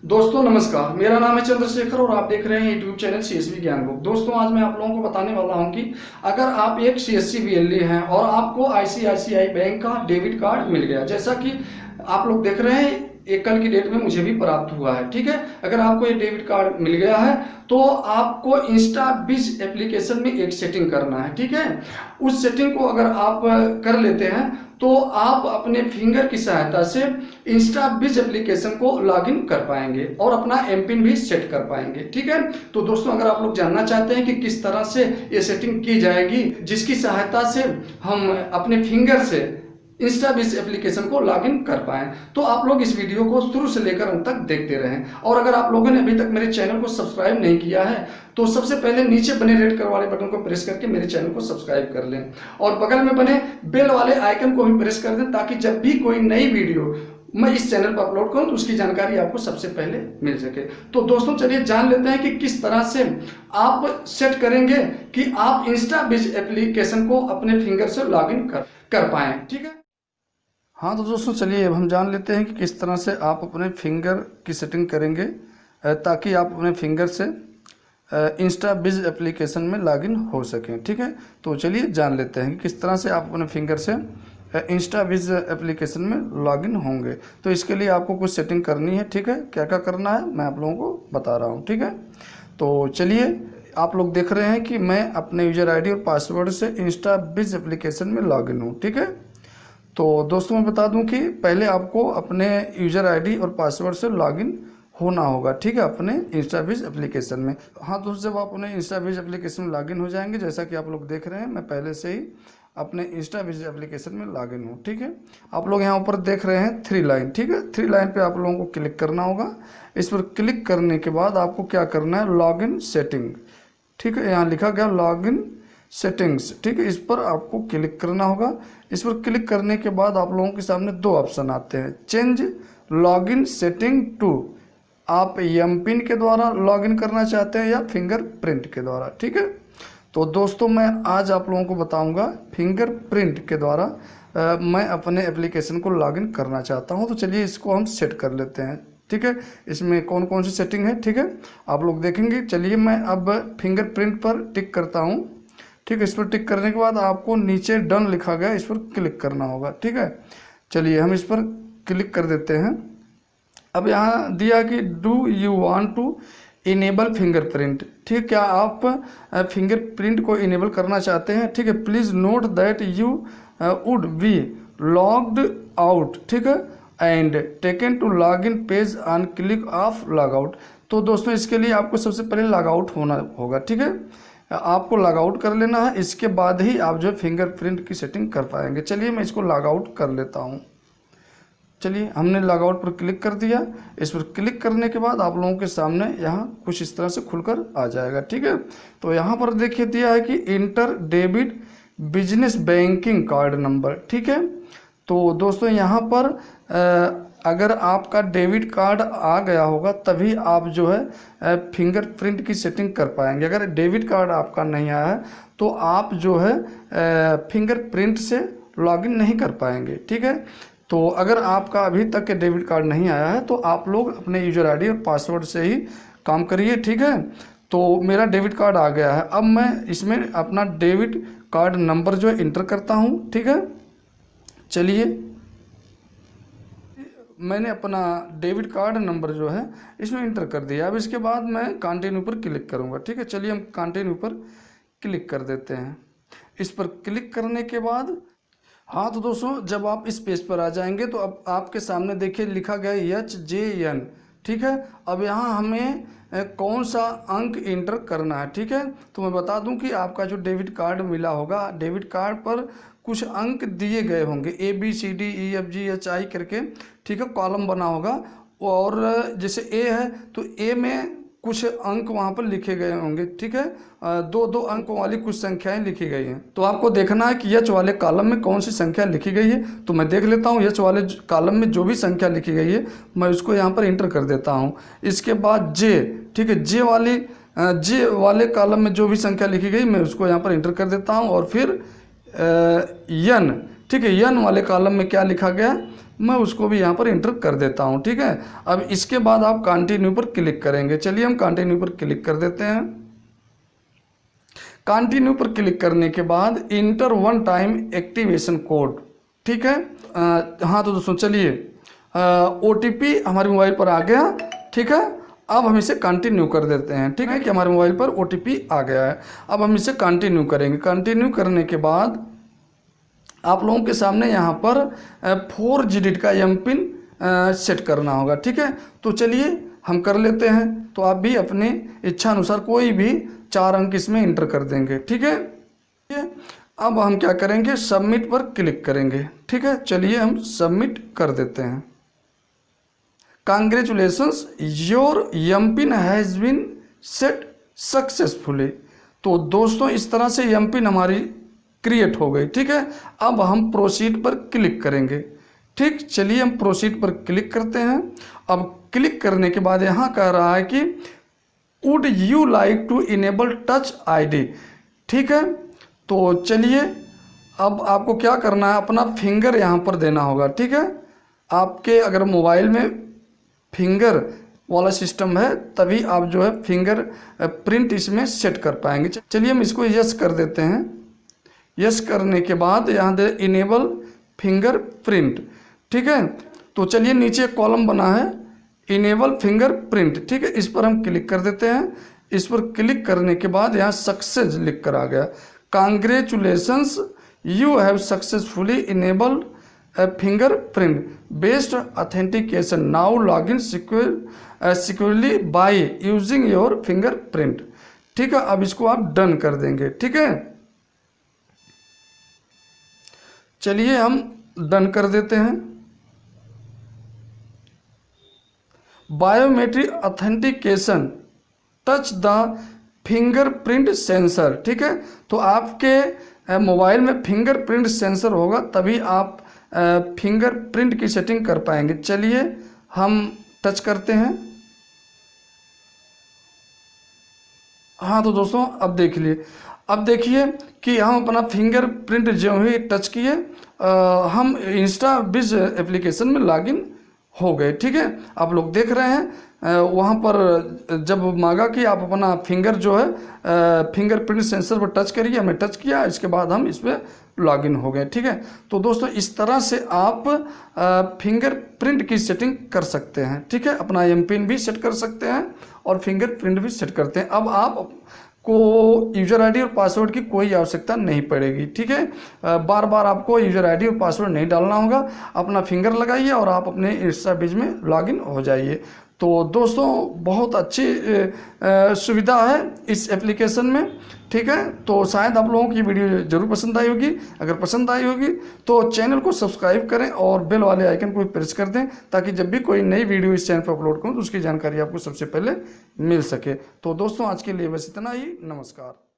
दोस्तों नमस्कार, मेरा नाम है चंद्रशेखर और आप देख रहे हैं यूट्यूब चैनल सीएसबी ज्ञान बुक। दोस्तों आज मैं आप लोगों को बताने वाला हूं कि अगर आप एक सीएससी बीएलई हैं और आपको आईसीआईसीआई बैंक का डेबिट कार्ड मिल गया, जैसा कि आप लोग देख रहे हैं एक कल की डेट में मुझे भी प्राप्त हुआ है, ठीक है। अगर आपको ये डेबिट कार्ड मिल गया है तो आपको इंस्टाबिज एप्लीकेशन में एक सेटिंग करना है, ठीक है। उस सेटिंग को अगर आप कर लेते हैं तो आप अपने फिंगर की सहायता से इंस्टाबिज एप्लीकेशन को लॉगिन कर पाएंगे और अपना एमपिन भी सेट कर पाएंगे, ठीक है। तो दोस्तों अगर आप लोग जानना चाहते हैं कि किस तरह से ये सेटिंग की जाएगी जिसकी सहायता से हम अपने फिंगर से इंस्टाबिज एप्लीकेशन को लॉगिन कर पाएं, तो आप लोग इस वीडियो को शुरू से लेकर अंत तक देखते रहें। और अगर आप लोगों ने अभी तक मेरे चैनल को सब्सक्राइब नहीं किया है तो सबसे पहले नीचे बने रेड कलर वाले बटन को प्रेस करके मेरे चैनल को सब्सक्राइब कर लें और बगल में बने बेल वाले आइकन को भी प्रेस कर दें, ताकि जब भी कोई नई वीडियो मैं इस चैनल पर अपलोड करूं तो उसकी जानकारी आपको सबसे पहले मिल सके। तो दोस्तों चलिए जान लेते हैं कि किस तरह से आप सेट करेंगे कि आप इंस्टाबिज एप्लीकेशन को अपने फिंगर से लॉगिन कर पाएं, ठीक है। हाँ तो दोस्तों चलिए अब हम जान लेते हैं कि किस तरह से आप अपने फिंगर की सेटिंग करेंगे ताकि आप अपने फिंगर से इंस्टाबिज एप्लीकेशन में लॉगिन हो सकें, ठीक है। तो चलिए जान लेते हैं कि किस तरह से आप अपने फिंगर से इंस्टाबिज एप्लीकेशन में लॉगिन होंगे। तो इसके लिए आपको कुछ सेटिंग करनी है, ठीक है। क्या क्या करना है मैं आप लोगों को बता रहा हूँ, ठीक है। तो चलिए आप लोग देख रहे हैं कि मैं अपने यूजर आईडी और पासवर्ड से इंस्टाबिज एप्लीकेशन में लॉगिन हूँ, ठीक है। तो दोस्तों मैं बता दूं कि पहले आपको अपने यूजर आईडी और पासवर्ड से लॉगिन होना होगा, ठीक है, अपने इंस्टाबिज एप्लीकेशन में। हाँ दोस्तों जब आप अपने इंस्टाबिज एप्लीकेशन में लॉगिन हो जाएंगे, जैसा कि आप लोग देख रहे हैं मैं पहले से ही अपने इंस्टाबिज एप्लीकेशन में लॉगिन हूँ, ठीक है। आप लोग यहाँ ऊपर देख रहे हैं 3 लाइन, ठीक है। 3 लाइन पे आप लोगों को क्लिक करना होगा। इस पर क्लिक करने के बाद आपको क्या करना है, लॉगिन सेटिंग, ठीक है। यहाँ लिखा गया लॉगिन सेटिंग्स, ठीक है। इस पर आपको क्लिक करना होगा। इस पर क्लिक करने के बाद आप लोगों के सामने 2 ऑप्शन आते हैं, चेंज लॉगिन सेटिंग टू, आप एमपिन के द्वारा लॉगिन करना चाहते हैं या फिंगरप्रिंट के द्वारा, ठीक है। तो दोस्तों मैं आज आप लोगों को बताऊंगा फिंगरप्रिंट के द्वारा मैं अपने एप्लीकेशन को लॉगिन करना चाहता हूं। तो चलिए इसको हम सेट कर लेते हैं, ठीक है। इसमें कौन कौन सी सेटिंग है, ठीक है, आप लोग देखेंगे। चलिए मैं अब फिंगरप्रिंट पर टिक करता हूं, ठीक है। इस पर टिक करने के बाद आपको नीचे डन लिखा गया, इस पर क्लिक करना होगा, ठीक है। चलिए हम इस पर क्लिक कर देते हैं। अब यहाँ दिया कि do you want to enable fingerprint, ठीक, क्या आप फिंगरप्रिंट को इनेबल करना चाहते हैं, ठीक है। Please note that you would be logged out, ठीक है, and taken to log in page on click of log out. तो दोस्तों इसके लिए आपको सबसे पहले लॉग आउट होना होगा, ठीक है। आपको लॉग आउट कर लेना है, इसके बाद ही आप जो फिंगरप्रिंट की सेटिंग कर पाएंगे। चलिए मैं इसको लॉग आउट कर लेता हूँ। चलिए हमने लॉग आउट पर क्लिक कर दिया। इस पर क्लिक करने के बाद आप लोगों के सामने यहाँ कुछ इस तरह से खुलकर आ जाएगा, ठीक है। तो यहाँ पर देखिए दिया है कि inter debit business banking card number, ठीक है। तो दोस्तों यहाँ पर अगर आपका डेबिट कार्ड आ गया होगा तभी आप जो है फिंगरप्रिंट की सेटिंग कर पाएंगे। अगर डेबिट कार्ड आपका नहीं आया है तो आप जो है फिंगरप्रिंट से लॉगिन नहीं कर पाएंगे, ठीक है। तो अगर आपका अभी तक के डेबिट कार्ड नहीं आया है तो आप लोग अपने यूजर आईडी और पासवर्ड से ही काम करिए, ठीक है। तो मेरा डेबिट कार्ड आ गया है। अब मैं इसमें अपना डेबिट कार्ड नंबर जो है इंटर करता हूँ, ठीक है। चलिए मैंने अपना डेबिट कार्ड नंबर जो है इसमें इंटर कर दिया। अब इसके बाद मैं कंटिन्यू पर क्लिक करूंगा, ठीक है। चलिए हम कंटिन्यू पर क्लिक कर देते हैं। इस पर क्लिक करने के बाद हाँ तो दोस्तों जब आप इस पेज पर आ जाएंगे तो अब आपके सामने देखिए लिखा गया HJN, ठीक है। अब यहाँ हमें कौन सा अंक इंटर करना है, ठीक है। तो मैं बता दूं कि आपका जो डेबिट कार्ड मिला होगा, डेबिट कार्ड पर कुछ अंक दिए गए होंगे ABCDEFGHI करके, ठीक है, कॉलम बना होगा। और जैसे A है तो A में कुछ अंक वहाँ पर लिखे गए होंगे, ठीक है। 2-2 अंक वाली कुछ संख्याएं लिखी गई हैं। तो आपको देखना है कि एच वाले कॉलम में कौन सी संख्या लिखी गई है। तो मैं देख लेता हूँ एच वाले कॉलम में जो भी संख्या लिखी गई है मैं उसको यहाँ पर इंटर कर देता हूँ। इसके बाद जे, ठीक है, जे वाले कॉलम में जो भी संख्या लिखी गई मैं उसको यहाँ पर इंटर कर देता हूँ। और फिर यन, ठीक है, यन वाले कॉलम में क्या लिखा गया मैं उसको भी यहाँ पर इंटर कर देता हूँ। ठीक है, अब इसके बाद आप कंटिन्यू पर क्लिक करेंगे। चलिए हम कंटिन्यू पर क्लिक कर देते हैं। कंटिन्यू पर क्लिक करने के बाद inter one time activation code. ठीक है, हाँ तो दोस्तों चलिए OTP हमारे मोबाइल पर आ गया। ठीक है, अब हम इसे कंटिन्यू कर देते हैं। ठीक है कि हमारे मोबाइल पर OTP आ गया है। अब हम इसे कंटिन्यू करेंगे। कंटिन्यू करने के बाद आप लोगों के सामने यहाँ पर 4 डिजिट का MPIN सेट करना होगा। ठीक है, तो चलिए हम कर लेते हैं। तो आप भी अपने इच्छा अनुसार कोई भी 4 अंक इसमें इंटर कर देंगे। ठीक है, अब हम क्या करेंगे, सबमिट पर क्लिक करेंगे। ठीक है, चलिए हम सबमिट कर देते हैं। Congratulations, your MPIN has been set successfully. तो दोस्तों इस तरह से MPIN हमारी क्रिएट हो गई। ठीक है, अब हम प्रोसीड पर क्लिक करेंगे। ठीक, चलिए हम प्रोसीड पर क्लिक करते हैं। अब क्लिक करने के बाद यहाँ कह रहा है कि would you like to enable touch ID। ठीक है, तो चलिए अब आपको क्या करना है, अपना फिंगर यहाँ पर देना होगा। ठीक है, आपके अगर मोबाइल में फिंगर वाला सिस्टम है तभी आप जो है फिंगर प्रिंट इसमें सेट कर पाएंगे। चलिए हम इसको यस कर देते हैं। यस करने के बाद यहाँ दे इनेबल फिंगर प्रिंट। ठीक है, तो चलिए नीचे कॉलम बना है इनेबल फिंगर प्रिंट। ठीक है, इस पर हम क्लिक कर देते हैं। इस पर क्लिक करने के बाद यहाँ सक्सेस लिख कर आ गया। Congratulations, you have successfully enabled finger print based authentication, now log in securely by using your finger print. ठीक है, अब इसको आप डन कर देंगे। ठीक है, चलिए हम डन कर देते हैं। Biometric authentication touch the fingerprint sensor. ठीक है, तो आपके मोबाइल में फिंगरप्रिंट सेंसर होगा तभी आप फिंगरप्रिंट की सेटिंग कर पाएंगे। चलिए हम टच करते हैं। हाँ तो दोस्तों अब देख लिए, अब देखिए कि हम अपना फिंगरप्रिंट जो ही टच किए हम इंस्टाबिज एप्लीकेशन में लॉगिन हो गए। ठीक है, आप लोग देख रहे हैं वहाँ पर जब मांगा कि आप अपना फिंगर जो है फिंगरप्रिंट सेंसर पर टच करिए, हमने टच किया, इसके बाद हम इस पर लॉगिन हो गए। ठीक है, तो दोस्तों इस तरह से आप फिंगरप्रिंट की सेटिंग कर सकते हैं। ठीक है, अपना MPIN भी सेट कर सकते हैं और फिंगरप्रिंट भी सेट करते हैं। अब आप को यूज़र ID और पासवर्ड की कोई आवश्यकता नहीं पड़ेगी। ठीक है, बार बार आपको यूज़र ID और पासवर्ड नहीं डालना होगा। अपना फिंगर लगाइए और आप अपने इंस्टाबिज में लॉगिन हो जाइए। तो दोस्तों बहुत अच्छी सुविधा है इस एप्लीकेशन में। ठीक है, तो शायद आप लोगों की वीडियो ज़रूर पसंद आई होगी। अगर पसंद आई होगी तो चैनल को सब्सक्राइब करें और बेल वाले आइकन को प्रेस कर दें ताकि जब भी कोई नई वीडियो इस चैनल पर अपलोड करूं तो उसकी जानकारी आपको सबसे पहले मिल सके। तो दोस्तों आज के लिए बस इतना ही। नमस्कार।